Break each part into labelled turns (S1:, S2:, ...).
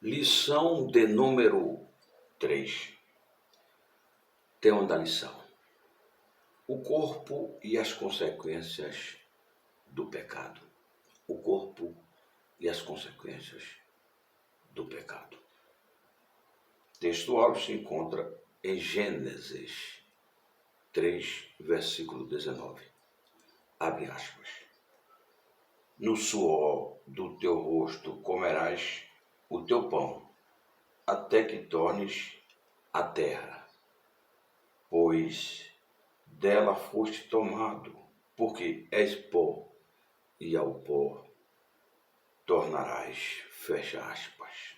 S1: Lição de número 3. Tema da lição: o corpo e as consequências do pecado. O corpo e as consequências do pecado. Texto áureo se encontra em Gênesis 3, versículo 19. Abre aspas. No suor do teu rosto comerás o teu pão, até que tornes a terra, pois dela foste tomado, porque és pó, e ao pó tornarás. Fecha aspas.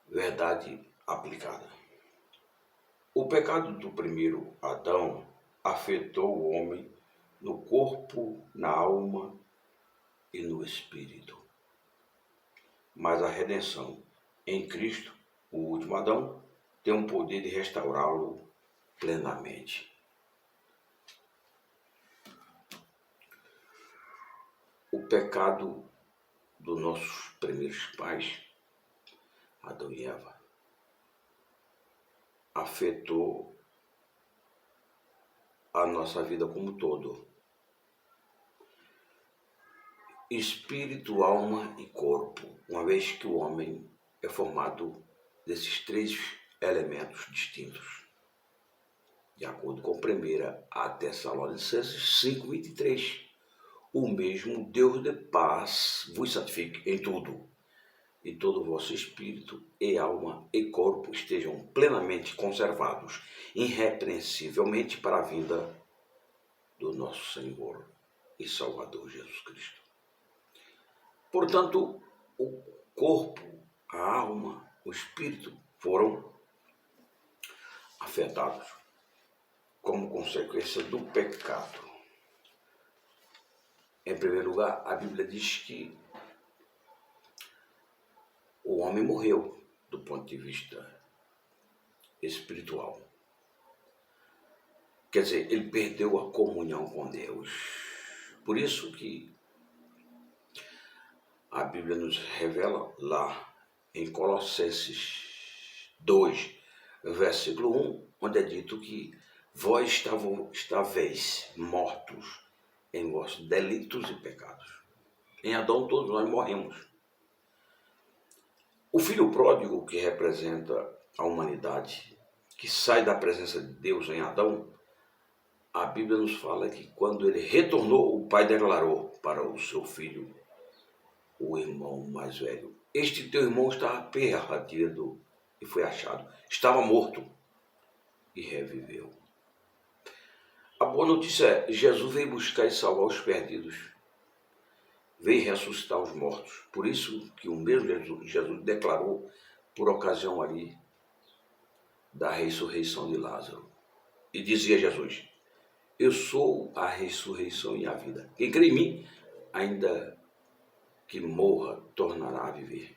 S1: Verdade aplicada. O pecado do primeiro Adão afetou o homem no corpo, na alma e no espírito. Mas a redenção em Cristo, o último Adão, tem o poder de restaurá-lo plenamente. O pecado dos nossos primeiros pais, Adão e Eva, afetou a nossa vida como um todo. Espírito, alma e corpo, uma vez que o homem é formado desses três elementos distintos. De acordo com 1 Tessalonicenses 5:23, o mesmo Deus de paz vos santifique em tudo, e todo o vosso espírito e alma e corpo estejam plenamente conservados, irrepreensivelmente para a vinda do nosso Senhor e Salvador Jesus Cristo. Portanto, o corpo, a alma, o espírito foram afetados como consequência do pecado. Em primeiro lugar, a Bíblia diz que o homem morreu do ponto de vista espiritual. Quer dizer, ele perdeu a comunhão com Deus. Por isso que a Bíblia nos revela lá em Colossenses 2, versículo 1, onde é dito que vós estáveis mortos em vossos delitos e pecados. Em Adão todos nós morremos. O filho pródigo, que representa a humanidade, que sai da presença de Deus em Adão, a Bíblia nos fala que quando ele retornou, o pai declarou para o seu filho, o irmão mais velho: este teu irmão estava perdido e foi achado. Estava morto e reviveu. A boa notícia é: Jesus veio buscar e salvar os perdidos. Veio ressuscitar os mortos. Por isso que o mesmo Jesus declarou, por ocasião ali da ressurreição de Lázaro. E dizia Jesus: eu sou a ressurreição e a vida. Quem crê em mim, ainda que morra, tornará a viver.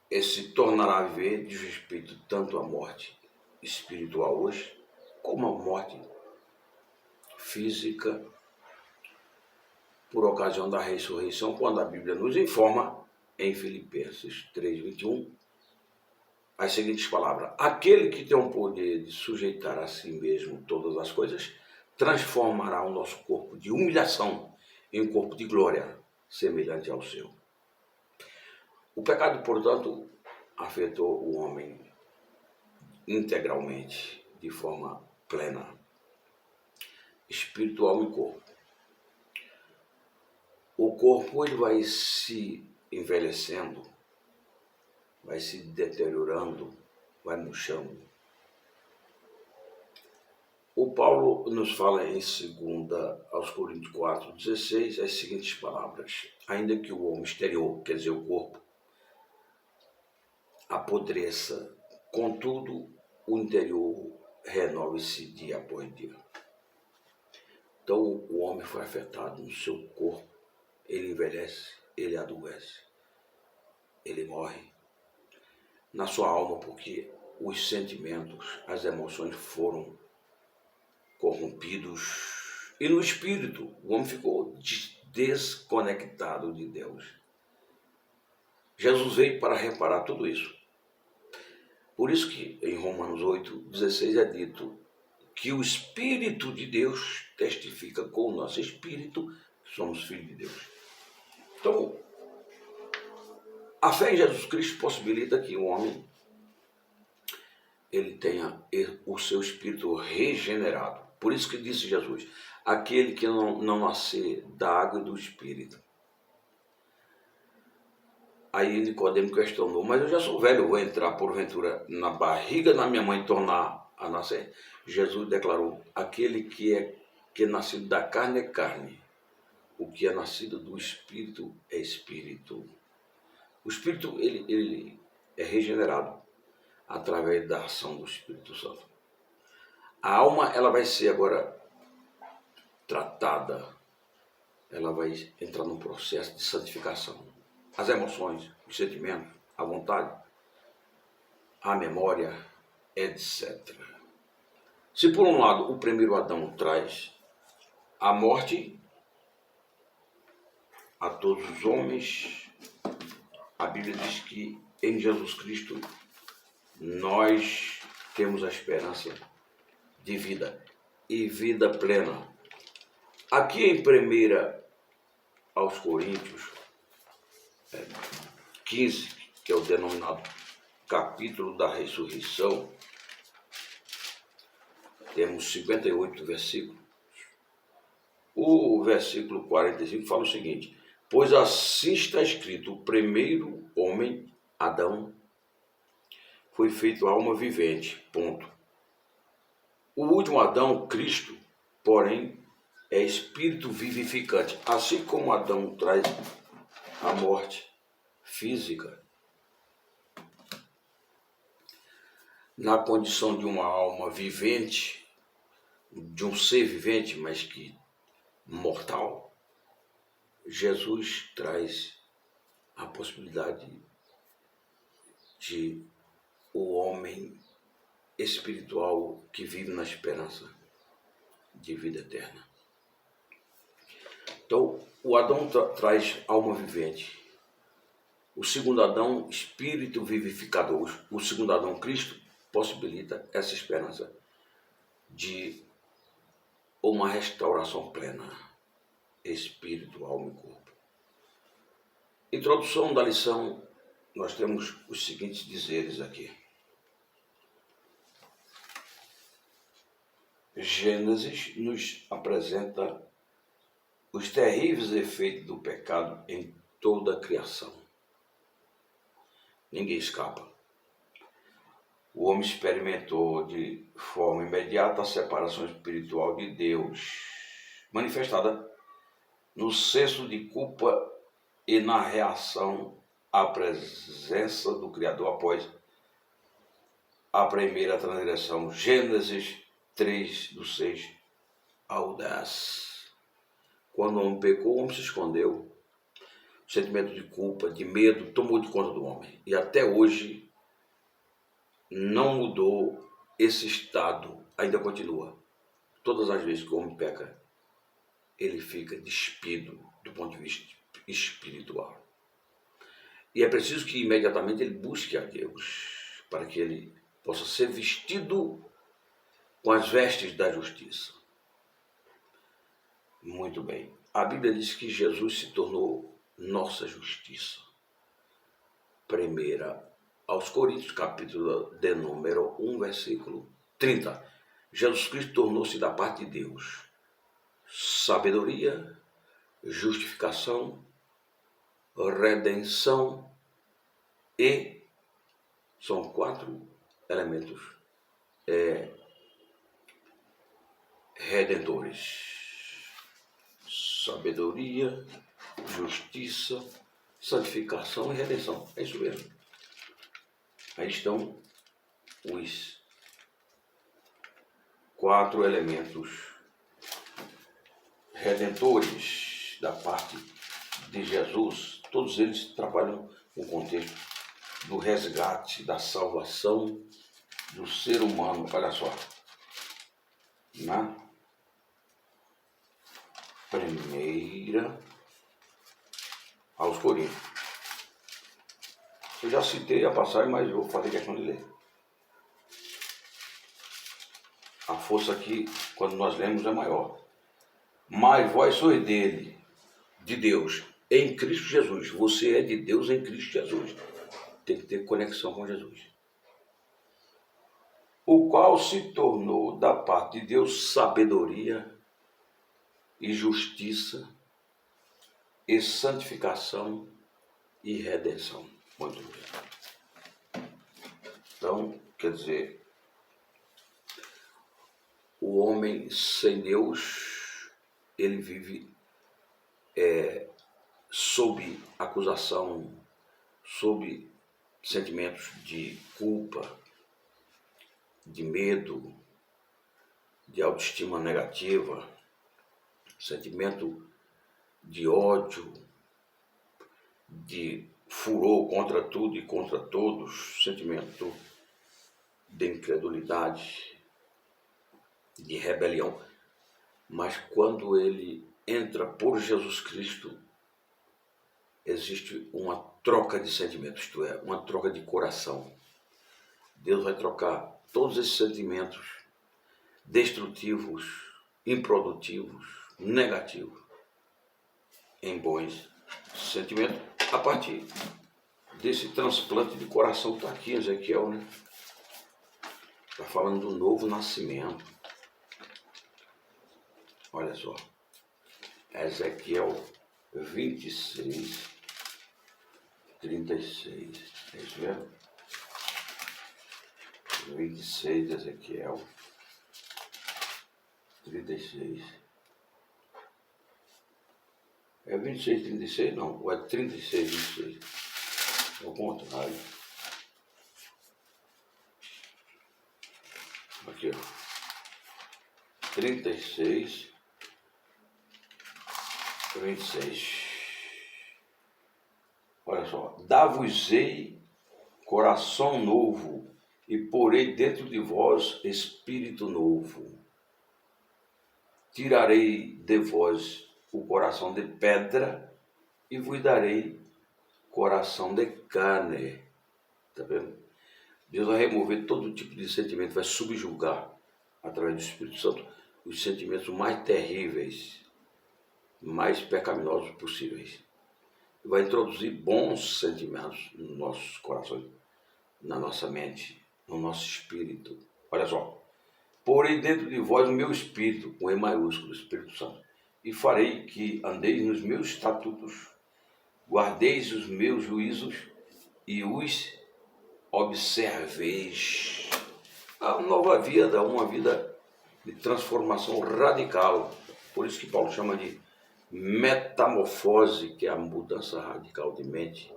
S1: Esse tornará a viver diz respeito tanto à morte espiritual hoje, como à morte física, por ocasião da ressurreição, quando a Bíblia nos informa, em Filipenses 3:21, as seguintes palavras: aquele que tem o poder de sujeitar a si mesmo todas as coisas, transformará o nosso corpo de humilhação em um corpo de glória, semelhante ao seu. O pecado, portanto, afetou o homem integralmente, de forma plena, espiritual e corpo. O corpo ele vai se envelhecendo, vai se deteriorando, vai murchando. O Paulo nos fala em 2 aos Coríntios 4:16 as seguintes palavras: ainda que o homem exterior, quer dizer, o corpo, apodreça, contudo, o interior renove-se dia após dia. Então, o homem foi afetado no seu corpo, ele envelhece, ele adoece, ele morre. Na sua alma, porque os sentimentos, as emoções foram corrompidos. E no espírito, o homem ficou desconectado de Deus. Jesus veio para reparar tudo isso. Por isso que em Romanos 8,16 é dito que o Espírito de Deus testifica com o nosso espírito que somos filhos de Deus. Então, a fé em Jesus Cristo possibilita que o homem ele tenha o seu espírito regenerado. Por isso que disse Jesus, aquele que não nascer da água e do espírito. Aí Nicodemo questionou, mas eu já sou velho, vou entrar porventura na barriga da minha mãe e tornar a nascer? Jesus declarou, aquele que é nascido da carne é carne, o que é nascido do espírito é espírito. O espírito ele é regenerado através da ação do Espírito Santo. A alma ela vai ser agora tratada, ela vai entrar num processo de santificação. As emoções, os sentimentos, a vontade, a memória, etc. Se por um lado o primeiro Adão traz a morte a todos os homens, a Bíblia diz que em Jesus Cristo nós temos a esperança de vida e vida plena. Aqui em 1 aos Coríntios 15, que é o denominado capítulo da ressurreição, temos 58 versículos. O versículo 45 fala o seguinte, pois assim está escrito, o primeiro homem, Adão, foi feito alma vivente, ponto. O último Adão, Cristo, porém, é espírito vivificante. Assim como Adão traz a morte física, na condição de uma alma vivente, de um ser vivente, mas que mortal, Jesus traz a possibilidade de o homem espiritual que vive na esperança de vida eterna. Então, o Adão traz alma vivente. O segundo Adão, espírito vivificador. O segundo Adão, Cristo, possibilita essa esperança de uma restauração plena, espírito, alma e corpo. Introdução da lição, nós temos os seguintes dizeres aqui. Gênesis nos apresenta os terríveis efeitos do pecado em toda a criação. Ninguém escapa. O homem experimentou de forma imediata a separação espiritual de Deus, manifestada no senso de culpa e na reação à presença do Criador após a primeira transgressão. Gênesis 3, do 6 ao 10. Quando o homem pecou, o homem se escondeu. O sentimento de culpa, de medo, tomou de conta do homem. E até hoje não mudou esse estado, ainda continua. Todas as vezes que o homem peca, ele fica despido do ponto de vista espiritual. E é preciso que imediatamente ele busque a Deus, para que ele possa ser vestido com as vestes da justiça. Muito bem. A Bíblia diz que Jesus se tornou nossa justiça. 1 aos Coríntios, capítulo de número 1, versículo 30. Jesus Cristo tornou-se da parte de Deus sabedoria, justificação, redenção e são 4 elementos redentores. Sabedoria, justiça, santificação e redenção. É isso mesmo. Aí estão os 4 elementos redentores da parte de Jesus. Todos eles trabalham no contexto do resgate, da salvação do ser humano. Olha só. Na primeira aos Coríntios. Eu já citei a passagem, mas eu vou fazer questão de ler. A força aqui, quando nós lemos, é maior. Mas vós sois dele, de Deus, em Cristo Jesus. Você é de Deus em Cristo Jesus. Tem que ter conexão com Jesus. O qual se tornou da parte de Deus sabedoria e justiça e santificação e redenção. Muito bem. Então, quer dizer, o homem sem Deus, ele vive sob acusação, sob sentimentos de culpa, de medo, de autoestima negativa, sentimento de ódio, de furor contra tudo e contra todos, sentimento de incredulidade, de rebelião. Mas quando ele entra por Jesus Cristo, existe uma troca de sentimentos, isto é, uma troca de coração. Deus vai trocar todos esses sentimentos destrutivos, improdutivos, negativos, em bons sentimentos, a partir desse transplante de coração que está aqui em Ezequiel, né? Está falando do novo nascimento. Olha só, Ezequiel 26, 36, é isso mesmo? 26 de Ezequiel, 36. É 26, 36? Não, ou é 36, 26? É o contrário. Aqui, ó. 36, 26. Olha só. Dar-vos-ei coração novo e porei dentro de vós espírito novo. Tirarei de vós o coração de pedra e vos darei coração de carne. Está vendo? Deus vai remover todo tipo de sentimento, vai subjugar, através do Espírito Santo, os sentimentos mais terríveis, mais pecaminosos possíveis. Vai introduzir bons sentimentos nos nossos corações, na nossa mente, no nosso espírito. Olha só. Porei dentro de vós o meu espírito, com E maiúsculo, Espírito Santo, e farei que andeis nos meus estatutos, guardeis os meus juízos e os observeis. A nova vida, uma vida de transformação radical. Por isso que Paulo chama de metamorfose, que é a mudança radical de mente, de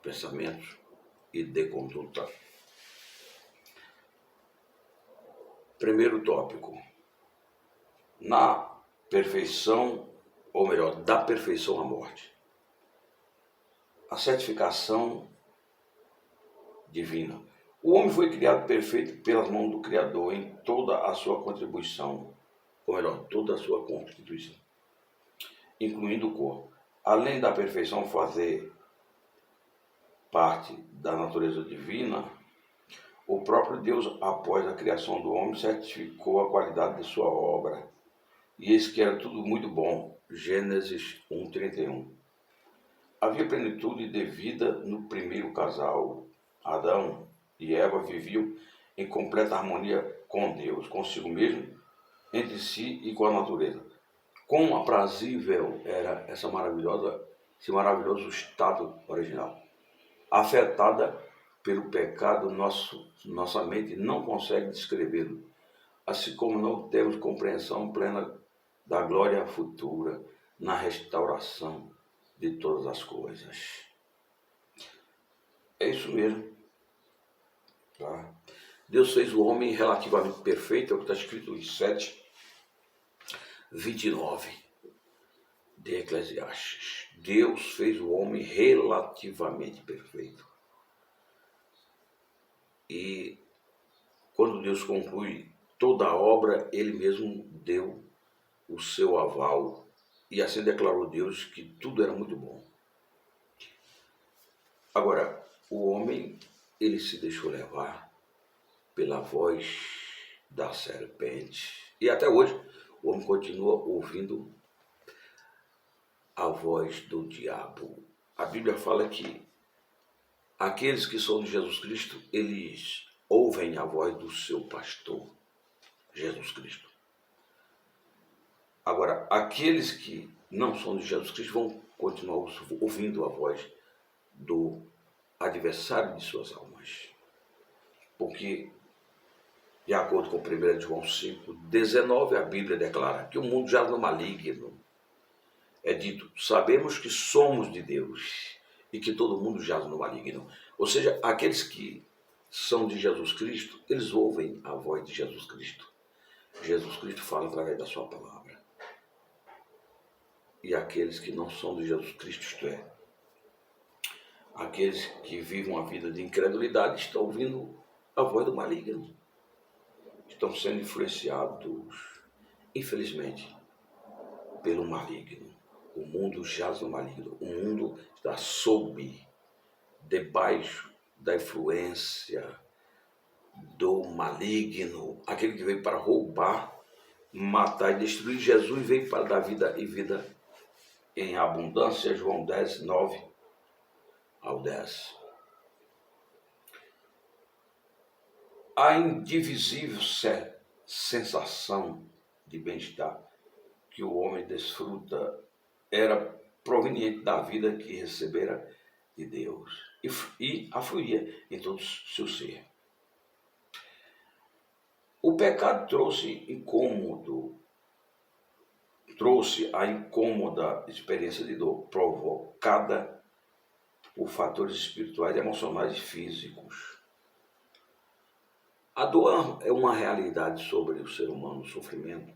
S1: pensamentos e de conduta. Primeiro tópico. Na perfeição, ou melhor, da perfeição à morte. A certificação divina. O homem foi criado perfeito pelas mãos do Criador em toda a sua contribuição, ou melhor, toda a sua constituição, incluindo o corpo. Além da perfeição fazer parte da natureza divina, o próprio Deus, após a criação do homem, certificou a qualidade de sua obra. E eis que era tudo muito bom. Gênesis 1:31. Havia plenitude de vida no primeiro casal. Adão e Eva viviam em completa harmonia com Deus, consigo mesmo, entre si e com a natureza. Quão aprazível era esse maravilhoso estado original. Afetada pelo pecado, nossa mente não consegue descrevê-lo, assim como não temos compreensão plena da glória futura na restauração de todas as coisas. É isso mesmo. Tá? Deus fez o homem relativamente perfeito, é o que está escrito em 7:29 de Eclesiastes. Deus fez o homem relativamente perfeito. E quando Deus conclui toda a obra, Ele mesmo deu o seu aval. E assim declarou Deus que tudo era muito bom. Agora, o homem, ele se deixou levar pela voz da serpente. E até hoje, o homem continua ouvindo a voz do diabo. A Bíblia fala que aqueles que são de Jesus Cristo, eles ouvem a voz do seu pastor, Jesus Cristo. Agora, aqueles que não são de Jesus Cristo vão continuar ouvindo a voz do adversário de suas almas. Porque, de acordo com 1 João 5,19, a Bíblia declara que o mundo jaz no maligno. É dito, sabemos que somos de Deus e que todo mundo jaz no maligno. Ou seja, aqueles que são de Jesus Cristo, eles ouvem a voz de Jesus Cristo. Jesus Cristo fala através da sua palavra. E aqueles que não são de Jesus Cristo, isto é, aqueles que vivem uma vida de incredulidade, estão ouvindo a voz do maligno. Estão sendo influenciados, infelizmente, pelo maligno. O mundo jaz no maligno. O mundo está debaixo da influência do maligno. Aquele que veio para roubar, matar e destruir. Jesus veio para dar vida e vida em abundância. João 10, 9 ao 10. A indivisível sensação de bem-estar que o homem desfruta era proveniente da vida que recebera de Deus e afluía em todo o seu ser. O pecado trouxe a incômoda experiência de dor provocada por fatores espirituais, emocionais e físicos. A dor é uma realidade sobre o ser humano, o sofrimento,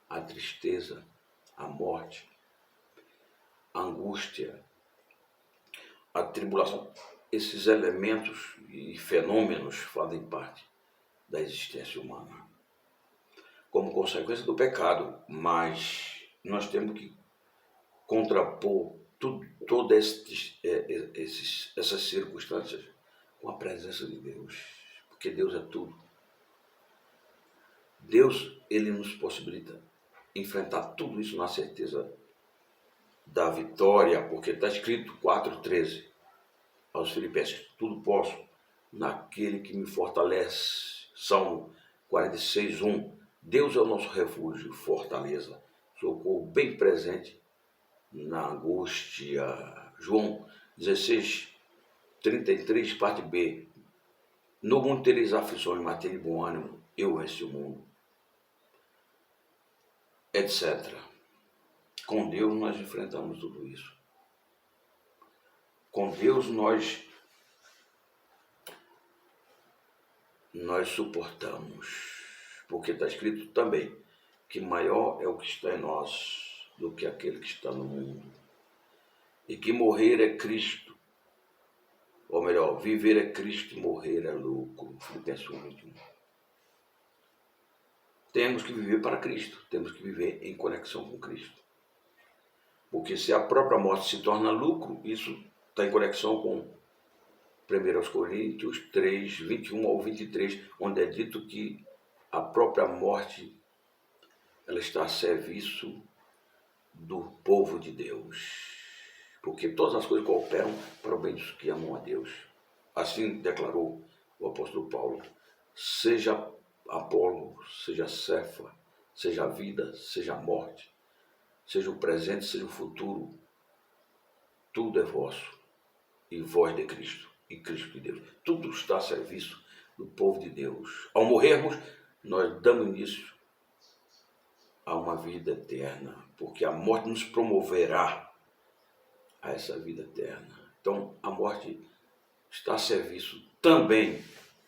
S1: a tristeza, a morte, a angústia, a tribulação. Esses elementos e fenômenos fazem parte da existência humana como consequência do pecado, mas nós temos que contrapor todas essas circunstâncias com a presença de Deus, porque Deus é tudo. Deus, ele nos possibilita enfrentar tudo isso na certeza da vitória, porque está escrito 4,13 aos Filipenses, tudo posso naquele que me fortalece. Salmo 46,1. Deus é o nosso refúgio, fortaleza, socorro bem presente na angústia. João 16:33, parte B. No mundo tereis aflições, mas tende bom ânimo, eu venci o mundo, etc. Com Deus nós enfrentamos tudo isso. Com Deus nós suportamos. Porque está escrito também que maior é o que está em nós do que aquele que está no mundo. E que morrer é Cristo. Ou melhor, viver é Cristo e morrer é lucro. Filipenses 1:21. Temos que viver para Cristo. Temos que viver em conexão com Cristo. Porque se a própria morte se torna lucro, isso está em conexão com 1 Coríntios 3, 21 ao 23, onde é dito que a própria morte, ela está a serviço do povo de Deus. Porque todas as coisas cooperam para o bem dos que amam a Deus. Assim declarou o apóstolo Paulo. Seja Apolo, seja Cefa, seja a vida, seja a morte, seja o presente, seja o futuro, tudo é vosso, e vós de Cristo, e Cristo de Deus. Tudo está a serviço do povo de Deus. Ao morrermos, nós damos início a uma vida eterna, porque a morte nos promoverá a essa vida eterna. Então, a morte está a serviço também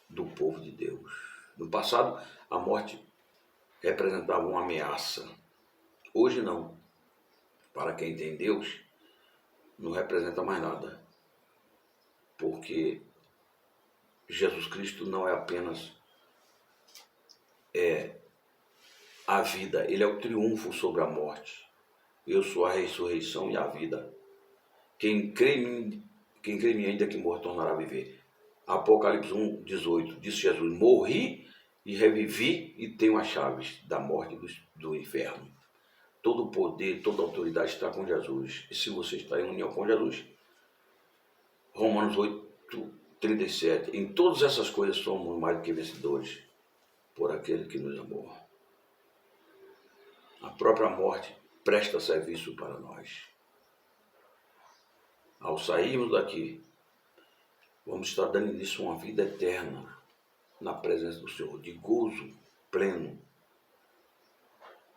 S1: do povo de Deus. No passado, a morte representava uma ameaça. Hoje não. Para quem tem Deus, não representa mais nada. Porque Jesus Cristo não é apenas a vida, ele é o triunfo sobre a morte. Eu sou a ressurreição e a vida. Quem crê em mim, quem crê em mim, ainda que morto, tornará a viver. Apocalipse 1, 18, disse Jesus, morri e revivi e tenho as chaves da morte e do inferno. Todo o poder, toda a autoridade está com Jesus. E se você está em união com Jesus, Romanos 8, 37, em todas essas coisas somos mais do que vencedores por aquele que nos amou. A própria morte presta serviço para nós. Ao sairmos daqui, vamos estar dando início a uma vida eterna na presença do Senhor, de gozo pleno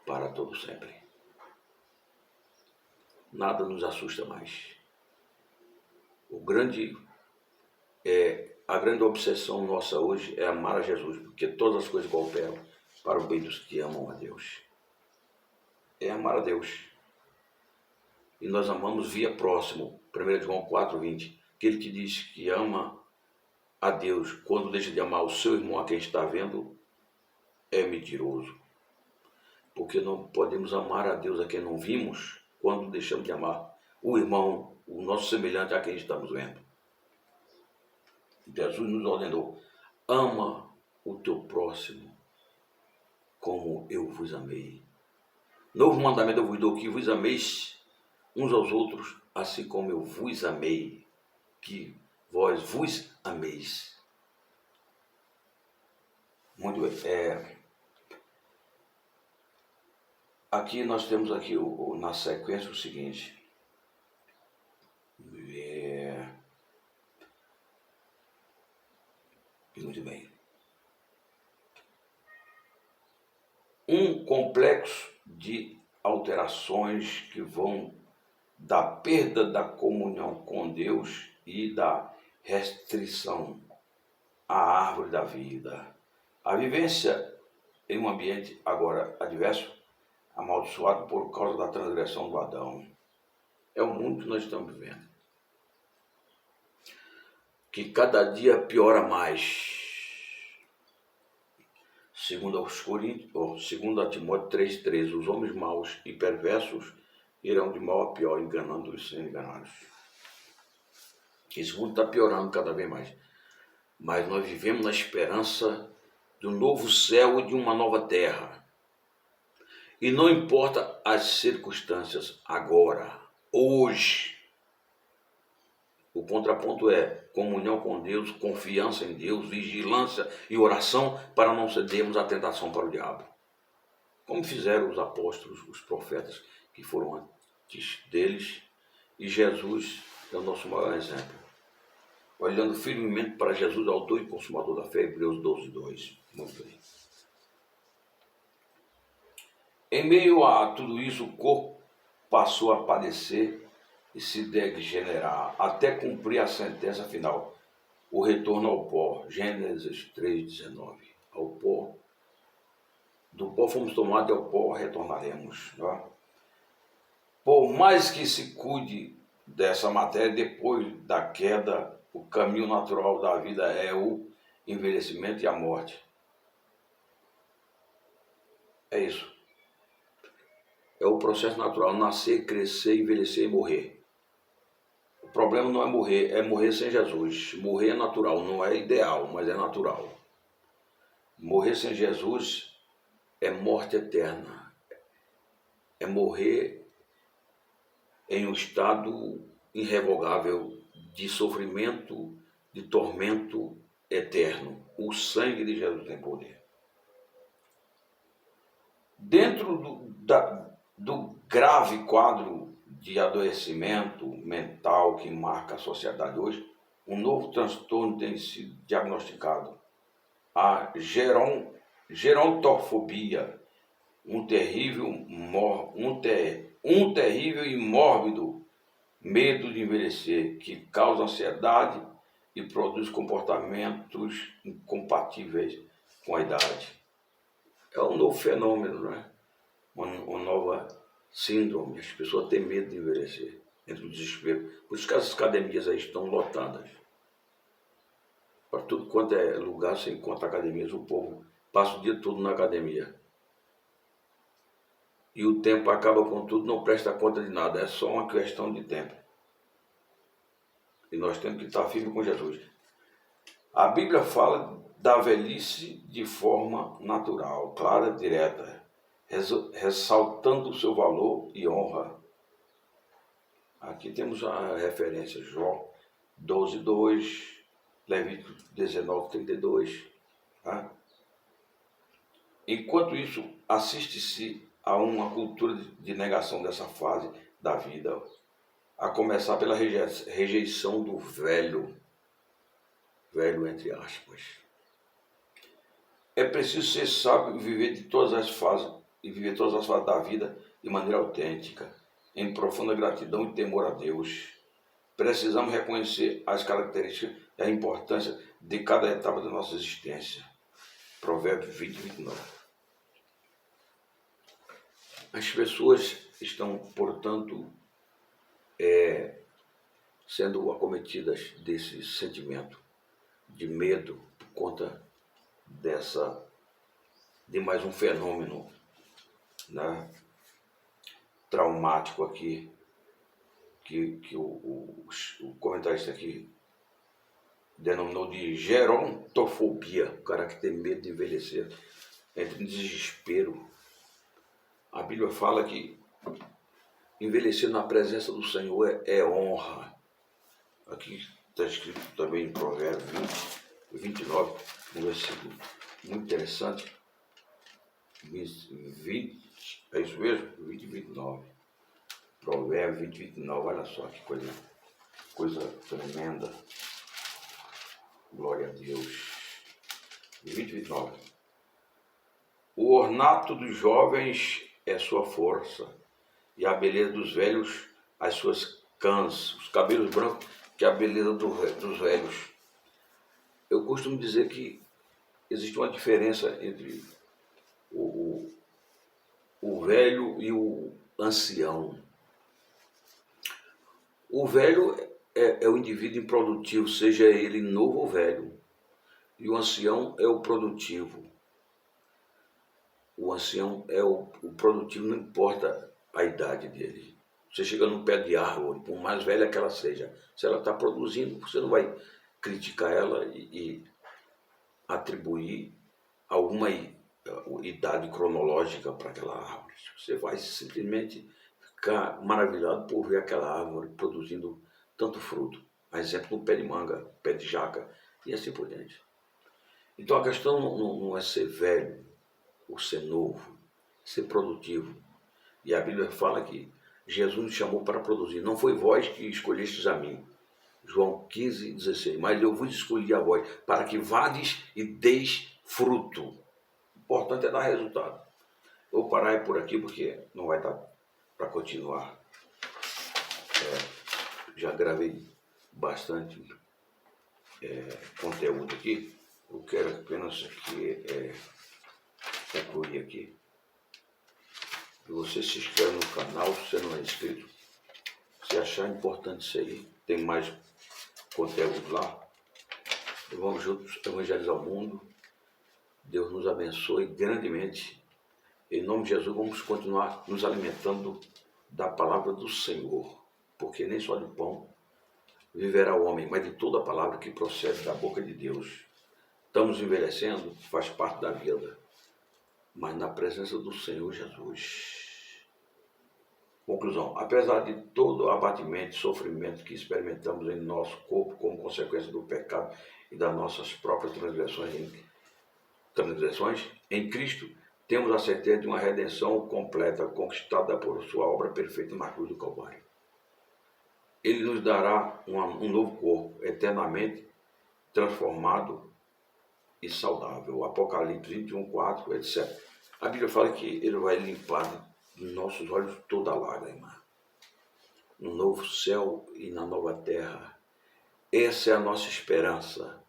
S1: para todo sempre. Nada nos assusta mais. A grande obsessão nossa hoje é amar a Jesus, porque todas as coisas cooperam para o bem dos que amam a Deus. É amar a Deus. E nós amamos via próximo. 1 João 4,20. Aquele que diz que ama a Deus quando deixa de amar o seu irmão a quem está vendo, é mentiroso. Porque não podemos amar a Deus a quem não vimos quando deixamos de amar o irmão, o nosso semelhante a quem estamos vendo. Jesus nos ordenou, ama o teu próximo como eu vos amei. Novo mandamento eu vos dou, que vos ameis uns aos outros, assim como eu vos amei, que vós vos ameis. Muito bem. Aqui nós temos aqui na sequência o seguinte. Muito bem. Um complexo de alterações que vão da perda da comunhão com Deus e da restrição à árvore da vida. A vivência em um ambiente agora adverso, amaldiçoado por causa da transgressão do Adão. É o mundo que nós estamos vivendo, que cada dia piora mais. Segundo a Timóteo 3,13, os homens maus e perversos irão de mal a pior, enganando e sendo enganados. Esse mundo está piorando cada vez mais. Mas nós vivemos na esperança de um novo céu e de uma nova terra. E não importa as circunstâncias agora, hoje. O contraponto é comunhão com Deus, confiança em Deus, vigilância e oração para não cedermos à tentação para o diabo. Como fizeram os apóstolos, os profetas que foram antes deles, e Jesus é o nosso maior exemplo. Olhando firmemente para Jesus, autor e consumador da fé, Hebreus 12:2. Muito bem. Em meio a tudo isso, o corpo passou a padecer e se degenerar, até cumprir a sentença final, o retorno ao pó. Gênesis 3:19. Ao pó. Do pó fomos tomados e ao pó retornaremos. Não é? Por mais que se cuide dessa matéria, depois da queda, o caminho natural da vida é o envelhecimento e a morte. É isso. É o processo natural, nascer, crescer, envelhecer e morrer. O problema não é morrer sem Jesus. Morrer é natural, não é ideal, mas é natural. Morrer sem Jesus é morte eterna. É morrer em um estado irrevogável de sofrimento, de tormento eterno. O sangue de Jesus tem poder. Dentro do grave quadro de adoecimento mental que marca a sociedade hoje, um novo transtorno tem sido diagnosticado. A gerontofobia, um terrível e mórbido medo de envelhecer, que causa ansiedade e produz comportamentos incompatíveis com a idade. É um novo fenômeno, não é? Uma nova síndrome. As pessoas têm medo de envelhecer, entra no desespero. Por isso que as academias aí estão lotadas. Para tudo quanto é lugar, você encontra academias, o povo passa o dia todo na academia. E o tempo acaba com tudo, não presta conta de nada, é só uma questão de tempo. E nós temos que estar firme com Jesus. A Bíblia fala da velhice de forma natural, clara, direta, ressaltando o seu valor e honra. Aqui temos a referência, Jó 12:2, Levítico 19:32. Tá? Enquanto isso, assiste-se a uma cultura de negação dessa fase da vida, a começar pela rejeição do velho entre aspas. É preciso ser sábio e viver todas as fases da vida de maneira autêntica, em profunda gratidão e temor a Deus. Precisamos reconhecer as características e a importância de cada etapa da nossa existência. Provérbios 20:29. As pessoas estão, portanto, sendo acometidas desse sentimento de medo por conta de mais um fenômeno, né, traumático aqui, que o comentarista aqui denominou de gerontofobia, o cara que tem medo de envelhecer, entra em desespero. A Bíblia fala que envelhecer na presença do Senhor é honra. Aqui está escrito também em Provérbios 20:29, um versículo muito interessante. 20, é isso mesmo? 20:29. Provérbios 20:29, olha só que coisa tremenda. Glória a Deus. 20:29. O ornato dos jovens é sua força, e a beleza dos velhos as suas cãs. Os cabelos brancos, que é a beleza dos velhos. Eu costumo dizer que existe uma diferença entre o velho e o ancião. O velho é o indivíduo improdutivo, seja ele novo ou velho. E o ancião é o produtivo. O ancião é o produtivo, não importa a idade dele. Você chega num pé de árvore, por mais velha que ela seja, se ela está produzindo, você não vai criticar ela e atribuir alguma idade cronológica para aquela árvore. Você vai simplesmente ficar maravilhado por ver aquela árvore produzindo tanto fruto. A exemplo do pé de manga, pé de jaca e assim por diante. Então a questão não é ser velho ou ser novo, ser produtivo. E a Bíblia fala que Jesus nos chamou para produzir. Não foi vós que escolhestes a mim. João 15:16. Mas eu vos escolhi a vós, para que vades e deis fruto. O importante é dar resultado. Eu vou parar por aqui porque não vai dar para continuar. Já gravei bastante conteúdo aqui. Eu quero apenas concluir aqui. Você se inscreve no canal se você não é inscrito. Se achar importante isso aí, tem mais conteúdo lá. E vamos juntos evangelizar o mundo. Deus nos abençoe grandemente. Em nome de Jesus, vamos continuar nos alimentando da palavra do Senhor. Porque nem só de pão viverá o homem, mas de toda a palavra que procede da boca de Deus. Estamos envelhecendo, faz parte da vida, mas na presença do Senhor Jesus. Conclusão: apesar de todo abatimento e sofrimento que experimentamos em nosso corpo como consequência do pecado e das nossas próprias transgressões, em Cristo temos a certeza de uma redenção completa, conquistada por sua obra perfeita na cruz do Calvário. Ele nos dará um novo corpo, eternamente transformado e saudável. Apocalipse 21:4, etc. A Bíblia fala que ele vai limpar dos nossos olhos toda lágrima. No novo céu e na nova terra. Essa é a nossa esperança.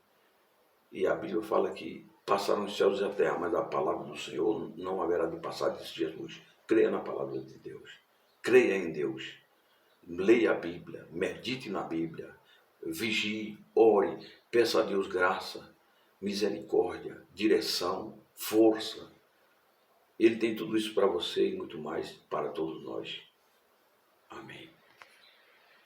S1: E a Bíblia fala que passaram os céus e a terra, mas a palavra do Senhor não haverá de passar, disse Jesus. Creia na palavra de Deus. Creia em Deus. Leia a Bíblia. Medite na Bíblia. Vigie, ore, peça a Deus graça, misericórdia, direção, força. Ele tem tudo isso para você e muito mais para todos nós. Amém.